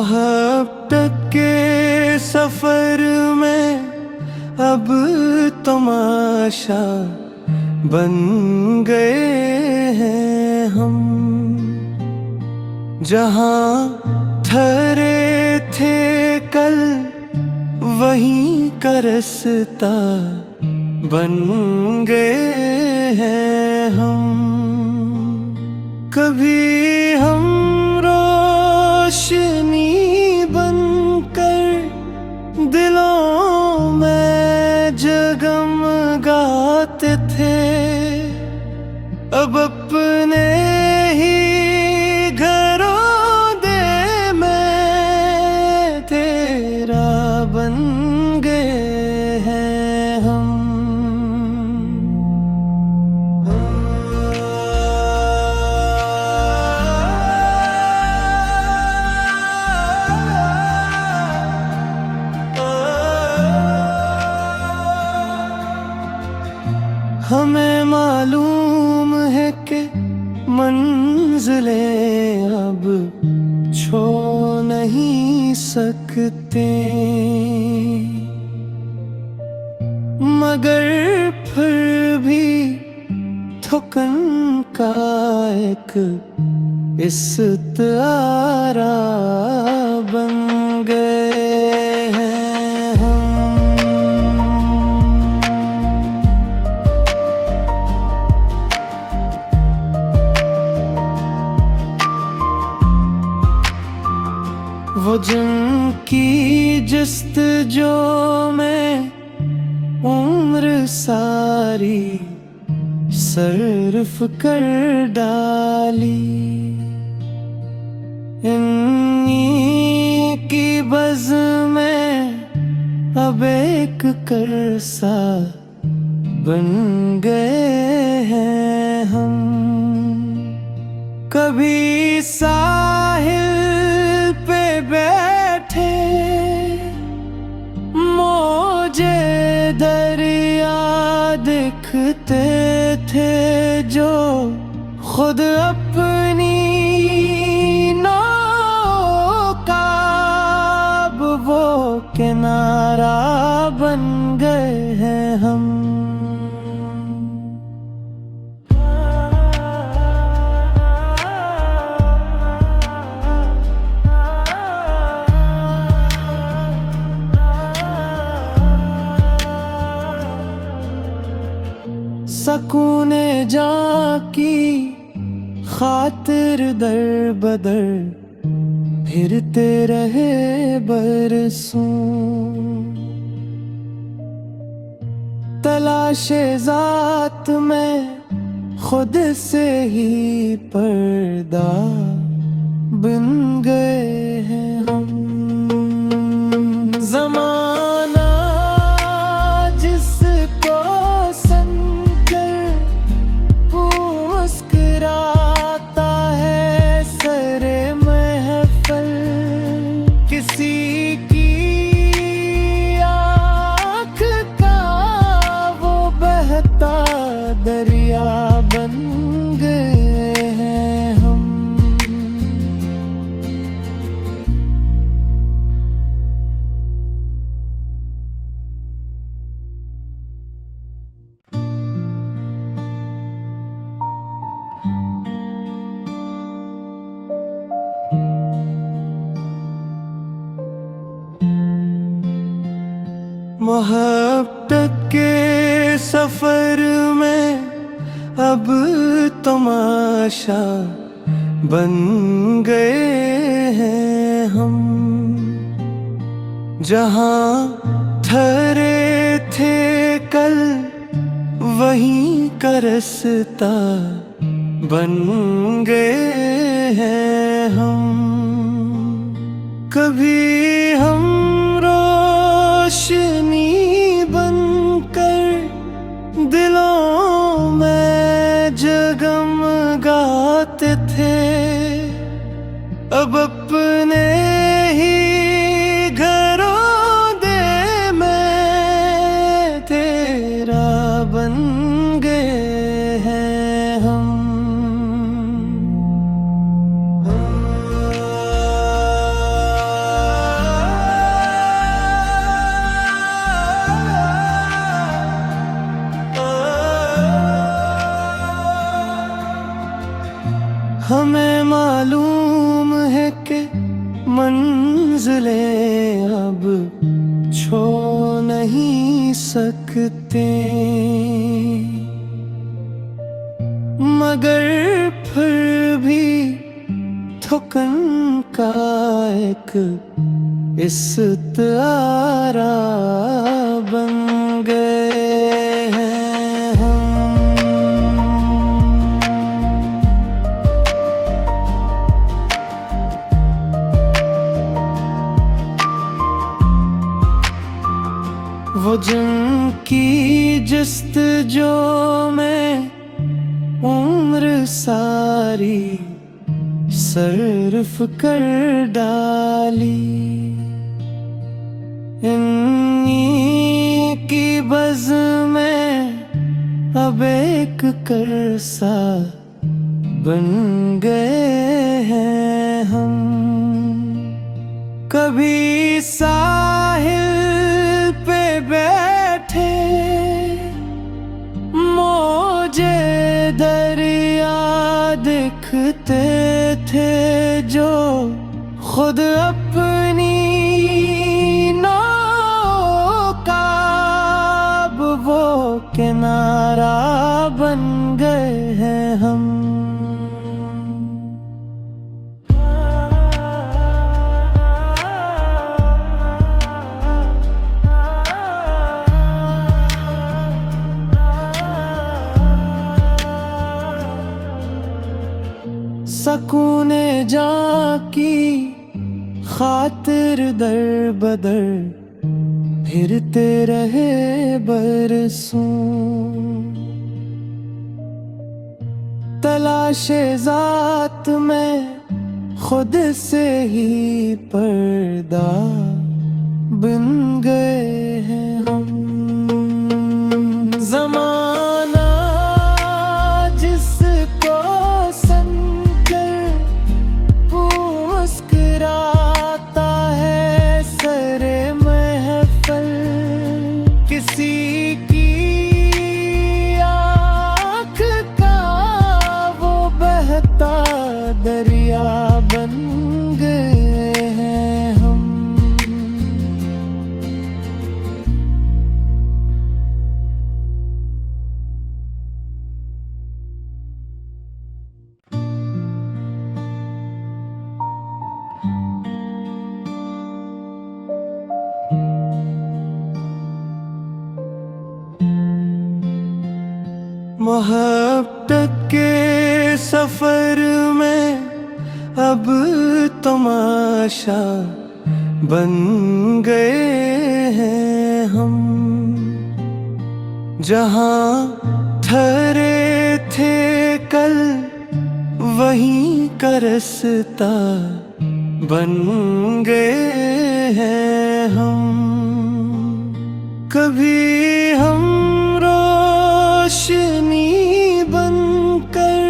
मोहब्बत के सफर में अब तमाशा बन गए हैं हम। जहाँ ठहरे थे कल वहीं का रास्ता बन गए हैं हम। कभी हम रोशनी बनकर दिलों में जगमगाते थे, अब अपने ही घरों दे मैं तेरा बन गए हैं हम। हमें मालूम है कि मंजिलें अब छू नहीं सकते, मगर फिर भी थकन का एक इस्तारा बन गए हैं हम। वो जिनकी जस्तजू में उम्र सारी सर्फ कर डाली, इन्हीं की बज़ में अब एक करसा बन गए हैं हम। कभी साहिल पे बैठे मौजे दरिया दिखते थे, जो खुद अपनी नौका अब वो किनारा बन गए हैं हम। सकूने जां की खातिर दर बदर फिरते रहे बरसों, तलाशे ज़ात में खुद से ही पर्दा बन गए हैं हम। ज़माना जिसको समझकर मुस्कुराता है सरे महफल, किसी की आँख का वो बहता दरिया बन गए हैं हम। मोहब्बत के सफर में अब तमाशा बन गए हैं हम। जहाँ ठहरे थे कल वहीं का रास्ता बन गए हैं हम। कभी हम रोशनी बनकर दिलों में जगमगाते थे, अब अपने ही घरों दे मैं तेरा बन गए हैं हम। नहीं सकते, मगर फिर भी थकन का एक इस्तारा बन गए हैं हम। वो जिनकी जस्तजू में उम्र सारी सर्फ कर डाली, इन्हीं की बज़ में अब एक करसा बन गए हैं हम। कभी साहिल पे बैठे मौजे दरिया दिखते थे, जो खुद अपनी नौकाब वो किनारा बन गए हैं हम। सकूने जां की खातिर दर बदर फिरते रहे बरसों, तलाशे ज़ात में खुद से ही पर्दा बन गए हैं हम। ज़माना जिसको मुस्कुराता है सरे महफल, किसी की आँख का वो बहता दरिया बन गए हैं हम। मोहब्बत के सफर में अब तमाशा बन गए हैं हम। जहाँ ठहरे थे कल वहीं का रास्ता बन गए हैं हम। कभी हम रोशनी बनकर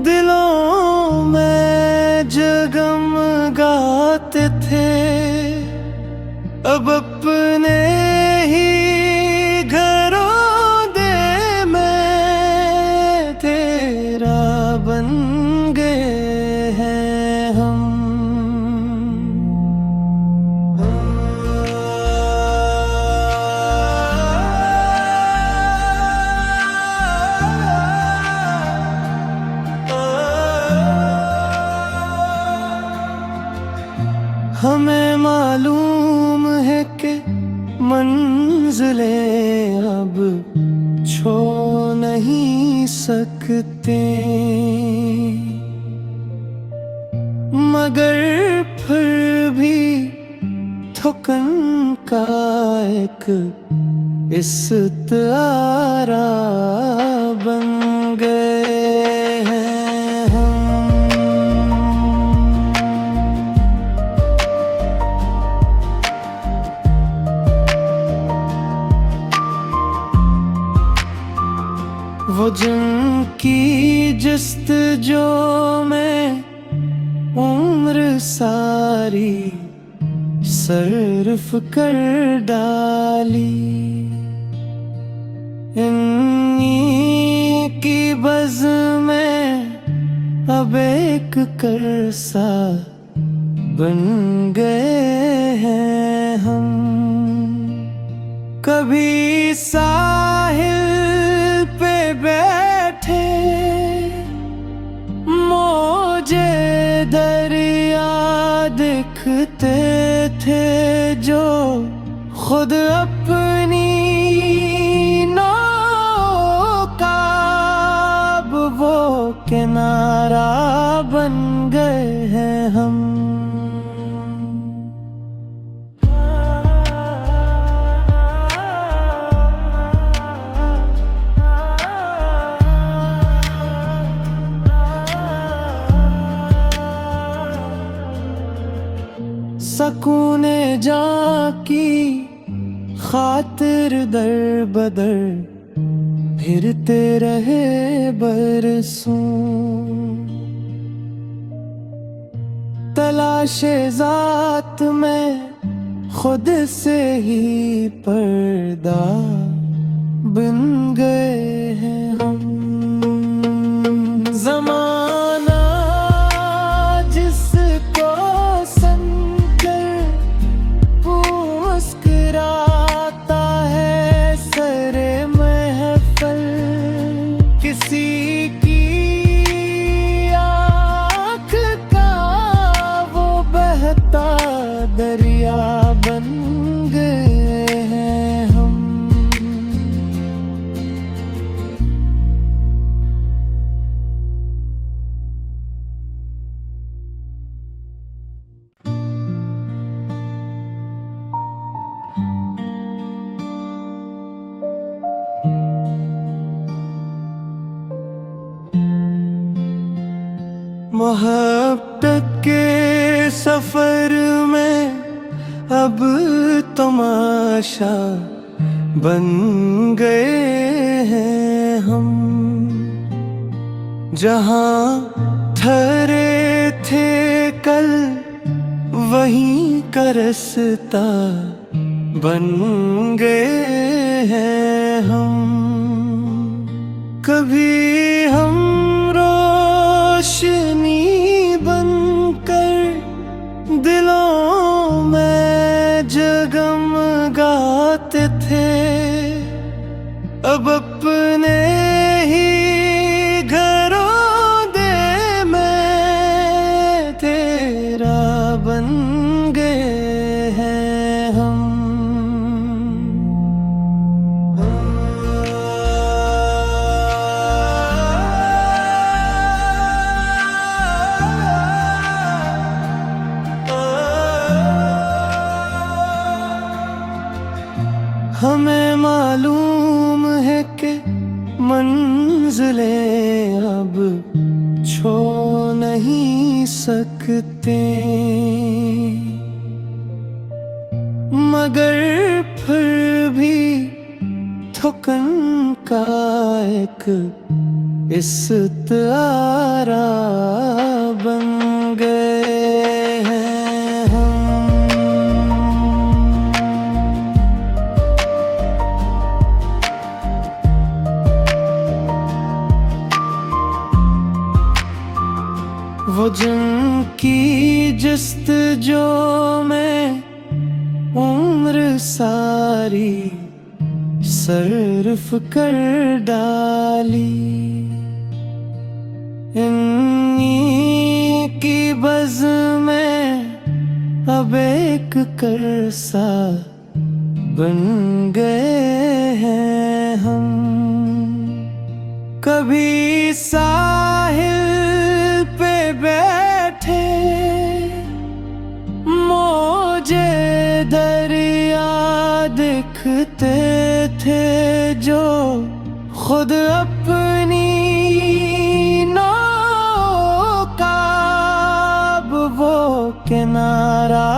दिलों में जगमगाते थे, अब अपने ही घरों दे में तेरा बन गए हैं हम। हमें मालूम है कि मंजिलें अब छू नहीं सकते, मगर फिर भी थकन का एक इस्तारा बन गए हैं हम। वो जिनकी जस्तजू में उम्र सारी सर्फ कर डाली, इन्हीं की बज़ में अब एक करसा बन गए हैं हम। कभी साहिल पे बैठे मौजे दरिया दिखते थे जो खुद अपनी नौका अब वो किनारा बन गए हैं हम। सकूने जां की खातिर दर बदर फिरते रहे बरसों, तलाशे जात में खुद से ही पर्दा बन गए हैं हम। ज़माना जिसको संकर मुस्कुराता है सरे महफल, किसी की आँख का वो बहता दरिया बन गए हैं हम। मोहब्बत के सफर में अब तमाशा बन गए हैं हम। जहाँ ठहरे थे कल वहीं का रास्ता बन गए हैं हम। कभी हम रोशनी बनकर दिलों में जगमगाते थे, अब अपने ही घरों दे में तेरा बन गए हैं हम। हमें मालूम है कि मंजिलें अब छो नहीं सकते, मगर फिर भी थकन का एक इस्तारा बन गए हैं हम। वो जिनकी जस्तजू में उम्र सारी सर्फ कर डाली, इन्हीं की बज़ में अब एक करसा बन गए हैं हम। कभी साहिल पे बैठे मौजे दरिया दिखते थे जो खुद अपनी नौका अब वो किनारा